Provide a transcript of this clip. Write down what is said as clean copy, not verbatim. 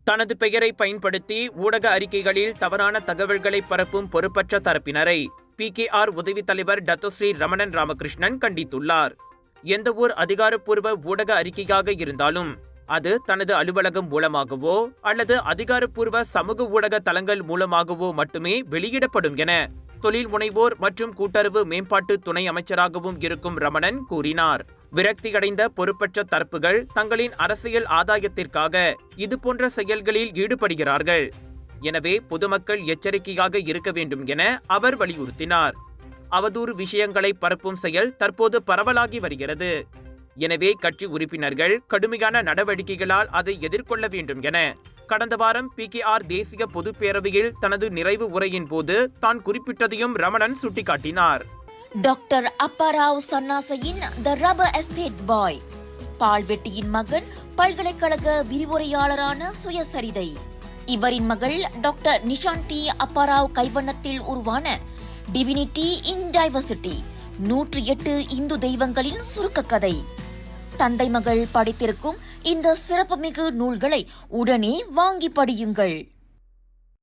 தனது பெயரை பயன்படுத்தி ஊடக அறிக்கைகளில் தவறான தகவல்களை பரப்பும் பொறுப்பற்ற தரப்பினரை PKR உதவித் தலைவர் டத்தோஸ்ரீ ரமணன் ராமகிருஷ்ணன் கண்டித்துள்ளார். எந்தவொரு அதிகாரப்பூர்வ ஊடக அறிக்கையாக இருந்தாலும் அது தனது அலுவலகம் மூலமாகவோ அல்லது அதிகாரப்பூர்வ சமூக ஊடக தளங்கள் மூலமாகவோ மட்டுமே வெளியிடப்படும் என தொழில் முனைவோர் மற்றும் கூட்டுறவு மேம்பாட்டு துணை அமைச்சராகவும் இருக்கும் ரமணன் கூறினார். விரக்தியடைந்த பொறுப்பற்ற தரப்புகள் தங்களின் அரசியல் ஆதாயத்திற்காக இதுபோன்ற செயல்களில் ஈடுபடுகிறார்கள். எனவே பொதுமக்கள் எச்சரிக்கையாக இருக்க வேண்டும் என அவர் வலியுறுத்தினார். அவதூறு விஷயங்களை பரப்பும் செயல் தற்போது பரவலாகி வருகிறது. எனவே கட்சி உறுப்பினர்கள் கடுமையான நடவடிக்கைகளால் அதை எதிர்கொள்ள வேண்டும் என கடந்த வாரம் PKR தேசிய பொதுப் பேரவையில் தனது நிறைவு உரையின் போது தான் குறிப்பிட்டதையும் ரமணன் சுட்டிக்காட்டினார். டாக்டர் அப்பாராவ் சன்னாசையின் த ரப்பர் எஸ்டேட் பாய், பால்வெட்டியின் மகன், பல்கலைக்கழக விரிவுரையாளரான சுயசரிதை. இவரின் மகள் டாக்டர் நிஷாந்தி அப்பாராவ் கைவண்ணத்தில் உருவான டிவினிட்டி இன் டைவர்சிட்டி, 108 இந்து தெய்வங்களின் சுருக்க கதை. தந்தை மகள் படித்திருக்கும் இந்த சிறப்புமிகு நூல்களை உடனே வாங்கி படியுங்கள்.